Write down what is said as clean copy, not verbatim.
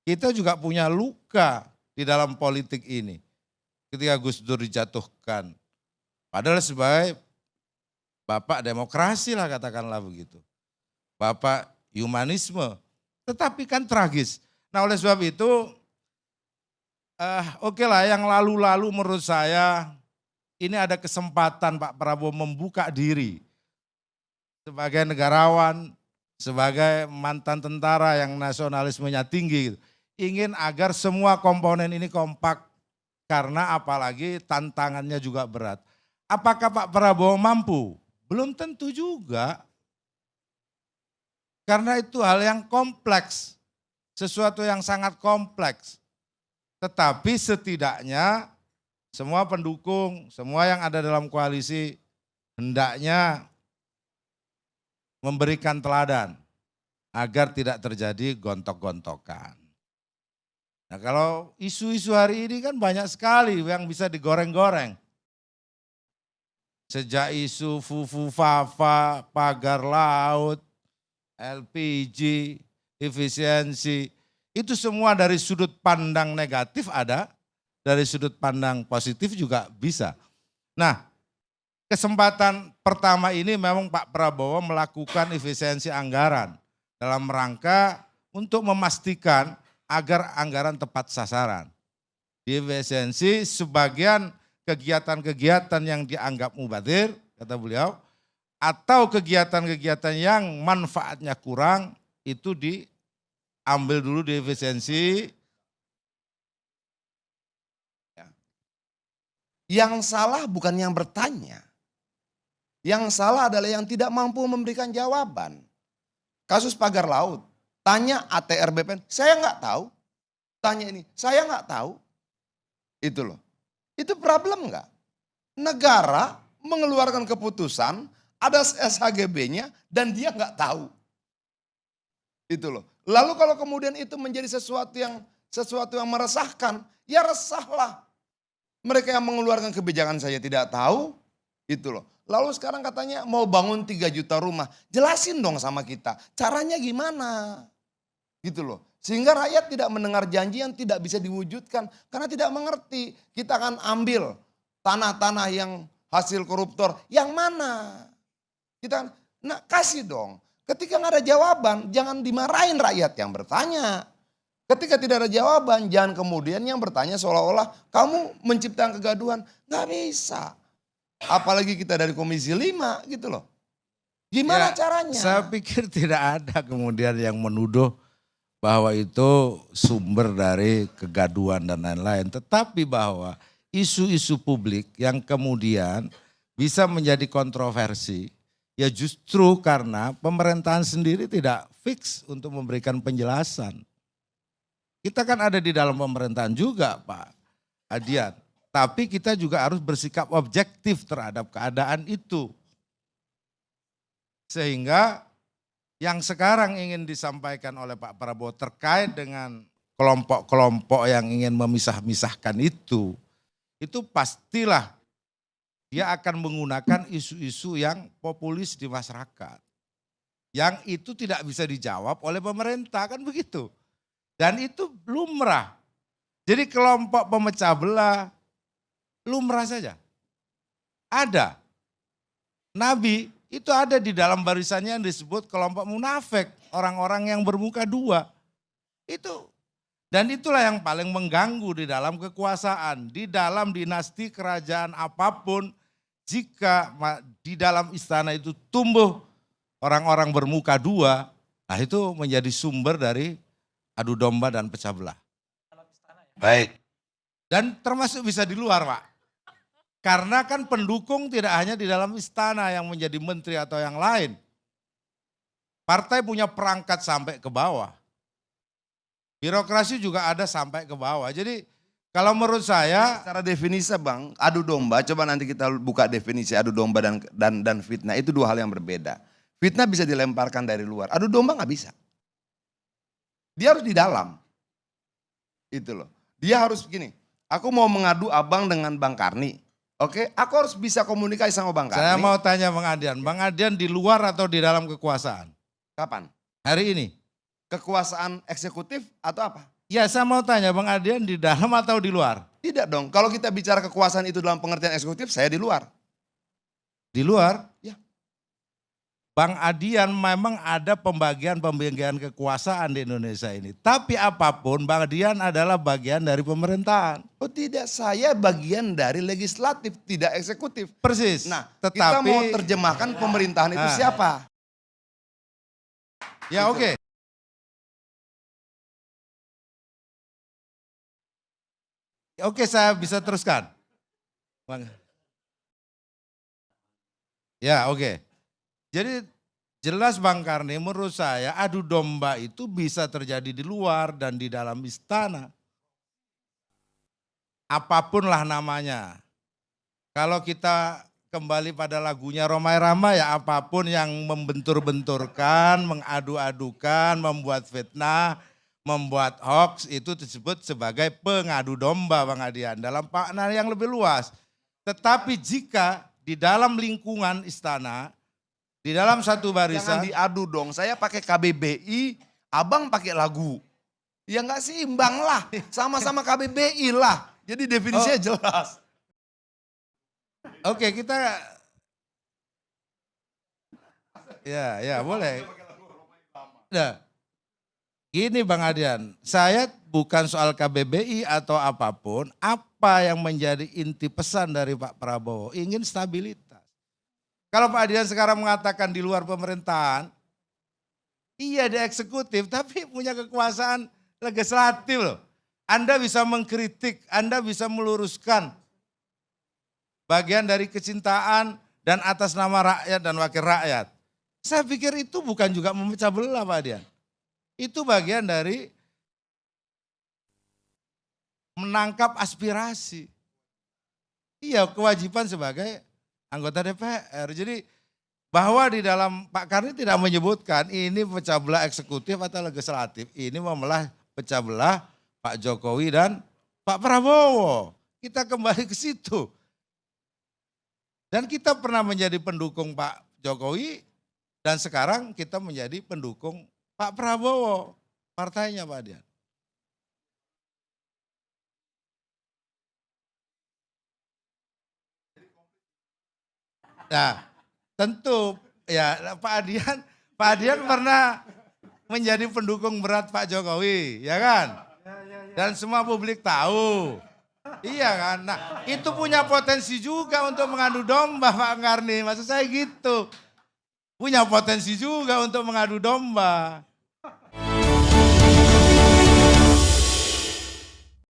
kita juga punya luka di dalam politik ini. Ketika Gus Dur dijatuhkan. Padahal sebagai bapak demokrasi lah katakanlah begitu. Bapak humanisme. Tetapi kan tragis. Nah oleh sebab itu, oke lah yang lalu-lalu menurut saya ini ada kesempatan Pak Prabowo membuka diri. Sebagai negarawan, sebagai mantan tentara yang nasionalismenya tinggi. Ingin agar semua komponen ini kompak. Karena apalagi tantangannya juga berat. Apakah Pak Prabowo mampu? Belum tentu juga. Karena itu hal yang kompleks, sesuatu yang sangat kompleks. Tetapi setidaknya semua pendukung, semua yang ada dalam koalisi hendaknya memberikan teladan agar tidak terjadi gontok-gontokan. Nah kalau isu-isu hari ini kan banyak sekali yang bisa digoreng-goreng. Sejak isu fufu fafa, pagar laut, LPG, efisiensi, itu semua dari sudut pandang negatif ada, dari sudut pandang positif juga bisa. Nah, kesempatan pertama ini memang Pak Prabowo melakukan efisiensi anggaran dalam rangka untuk memastikan agar anggaran tepat sasaran. Di efisiensi sebagian kegiatan-kegiatan yang dianggap mubazir, kata beliau, atau kegiatan-kegiatan yang manfaatnya kurang itu diambil dulu di efisiensi. Yang salah bukan yang bertanya. Yang salah adalah yang tidak mampu memberikan jawaban. Kasus pagar laut, tanya ATR BPN, saya nggak tahu. Tanya ini, saya nggak tahu. Itu loh. Itu problem nggak? Negara mengeluarkan keputusan, ada SHGB-nya dan dia nggak tahu. Itu loh. Lalu kalau kemudian itu menjadi sesuatu yang meresahkan, ya resahlah. Mereka yang mengeluarkan kebijakan saya tidak tahu, itu loh. Lalu sekarang katanya mau bangun 3 juta rumah. Jelasin dong sama kita, caranya gimana? Gitu loh. Sehingga rakyat tidak mendengar janji yang tidak bisa diwujudkan. Karena tidak mengerti, kita akan ambil tanah-tanah yang hasil koruptor. Yang mana? Kita, nah kasih dong. Ketika nggak ada jawaban, jangan dimarahin rakyat yang bertanya. Ketika tidak ada jawaban, jangan kemudian yang bertanya seolah-olah kamu menciptakan kegaduhan. Nggak bisa. Apalagi kita dari Komisi 5 gitu loh. Gimana caranya? Saya pikir tidak ada kemudian yang menuduh bahwa itu sumber dari kegaduhan dan lain-lain. Tetapi bahwa isu-isu publik yang kemudian bisa menjadi kontroversi, ya justru karena pemerintahan sendiri tidak fix untuk memberikan penjelasan. Kita kan ada di dalam pemerintahan juga Pak Adian. Tapi kita juga harus bersikap objektif terhadap keadaan itu. Sehingga yang sekarang ingin disampaikan oleh Pak Prabowo terkait dengan kelompok-kelompok yang ingin memisah-misahkan itu pastilah dia akan menggunakan isu-isu yang populis di masyarakat. Yang itu tidak bisa dijawab oleh pemerintah, kan begitu. Dan itu lumrah. Jadi kelompok pemecah belah, lumrah saja. Ada. Nabi itu ada di dalam barisannya yang disebut kelompok munafik. Orang-orang yang bermuka dua. Itu. Dan itulah yang paling mengganggu di dalam kekuasaan. Di dalam dinasti kerajaan apapun. Jika di dalam istana itu tumbuh orang-orang bermuka dua. Nah itu menjadi sumber dari adu domba dan pecah belah. Baik. Dan termasuk bisa di luar Pak. Karena kan pendukung tidak hanya di dalam istana yang menjadi menteri atau yang lain. Partai punya perangkat sampai ke bawah. Birokrasi juga ada sampai ke bawah. Jadi kalau menurut saya. Secara definisi Bang, adu domba, coba nanti kita buka definisi adu domba dan fitnah. Itu dua hal yang berbeda. Fitnah bisa dilemparkan dari luar, adu domba nggak bisa. Dia harus di dalam. Itu loh. Dia harus begini, aku mau mengadu abang dengan Bang Karni. Oke, aku harus bisa komunikasi sama Bang Karni. Saya mau tanya Bang Adian di luar atau di dalam kekuasaan? Kapan? Hari ini. Kekuasaan eksekutif atau apa? Ya saya mau tanya Bang Adian di dalam atau di luar? Tidak dong, kalau kita bicara kekuasaan itu dalam pengertian eksekutif, saya di luar. Di luar? Ya. Bang Adian memang ada pembagian kekuasaan di Indonesia ini. Tapi apapun Bang Adian adalah bagian dari pemerintahan. Oh tidak, saya bagian dari legislatif, tidak eksekutif. Persis. Nah, tetapi kita mau terjemahkan pemerintahan itu siapa? Ya oke. Oke, saya bisa teruskan. Bang. Ya oke. Jadi jelas Bang Karni, menurut saya adu domba itu bisa terjadi di luar dan di dalam istana. Apapun lah namanya. Kalau kita kembali pada lagunya Romai Rama, ya apapun yang membentur-benturkan, mengadu-adukan, membuat fitnah, membuat hoax itu disebut sebagai pengadu domba Bang Adian dalam makna yang lebih luas. Tetapi jika di dalam lingkungan istana, di dalam satu barisan. Jangan diadu dong, saya pakai KBBI, abang pakai lagu. Ya nggak seimbang lah, sama-sama KBBI lah. Jadi definisinya jelas. Oke, kita ya boleh. Nah, gini Bang Adian, saya bukan soal KBBI atau apapun, apa yang menjadi inti pesan dari Pak Prabowo, ingin stabilitas. Kalau Pak Adian sekarang mengatakan di luar pemerintahan, iya di eksekutif tapi punya kekuasaan legislatif loh. Anda bisa mengkritik, Anda bisa meluruskan bagian dari kecintaan dan atas nama rakyat dan wakil rakyat. Saya pikir itu bukan juga memecah belah Pak Adian. Itu bagian dari menangkap aspirasi. Iya, kewajiban sebagai anggota DPR. Jadi bahwa di dalam Pak Karni tidak menyebutkan ini pecah belah eksekutif atau legislatif. Ini membelah pecah belah Pak Jokowi dan Pak Prabowo. Kita kembali ke situ. Dan kita pernah menjadi pendukung Pak Jokowi dan sekarang kita menjadi pendukung Pak Prabowo, partainya Pak Adian. Nah, tentu ya Pak Adian pernah menjadi pendukung berat Pak Jokowi, ya kan? Dan semua publik tahu. Iya kan? Nah, itu punya potensi juga untuk mengadu domba Pak Karni, maksud saya gitu. Punya potensi juga untuk mengadu domba.